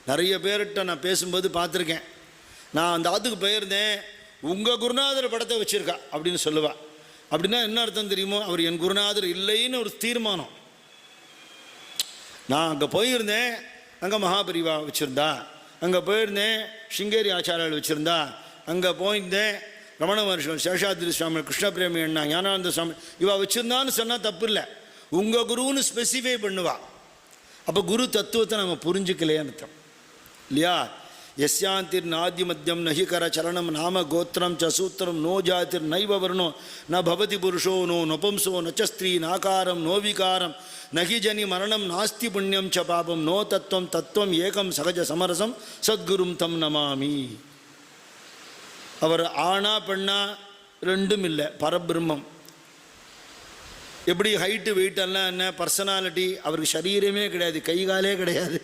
நிறைய பேர்கிட்ட நான் பேசும்போது பார்த்துருக்கேன். நான் அந்த ஆத்துக்கு போயிருந்தேன், உங்கள் குருநாதர் படத்தை வச்சுருக்கா அப்படின்னு சொல்லுவாள். அப்படின்னா என்ன அர்த்தம் தெரியுமோ, அவர் என் குருநாதர் இல்லைன்னு ஒரு தீர்மானம். நான் அங்கே போயிருந்தேன், அங்கே மகாபரிவா வச்சுருந்தா, அங்கே போயிருந்தேன் சிங்கேரி ஆச்சாரியால் வச்சுருந்தா, அங்கே போயிருந்தேன் ரமண மகர்ஷி, சேஷாத்ரி சுவாமி, கிருஷ்ணபிரேமி அண்ணா, ஞானானந்த சுவாமி இவா வச்சுருந்தான்னு சொன்னால் தப்பு இல்லை. உங்கள் குருன்னு ஸ்பெசிஃபை பண்ணுவா. அப்போ குரு தத்துவத்தை நம்ம புரிஞ்சுக்கலையேன்னு அர்த்தம் இல்லையா? யஸ்யாந்திர் நாதி மத்தியம் நஹிகர சரணம் நாம கோத்திரம் சசூத்திரம் நோ ஜாதிர் நைவ வர்ணோ ந பவதி புருஷோ நோ நபம்சோ நச்சஸ்திரீ நாகாரம் நோ விகாரம் நகி ஜனி மரணம் நாஸ்தி புண்ணியம் ச பாபம் நோ தத்துவம் தத்துவம் ஏகம் சகஜ சமரசம் சத்குரும் தம் நமாமி. அவர் ஆணா பெண்ணா ரெண்டும் இல்லை, பரபிரம்மம். எப்படி ஹைட்டு வெயிட்டெல்லாம் என்ன, பர்சனாலிட்டி, அவருக்கு சரீரமே கிடையாது, கை காலே கிடையாது.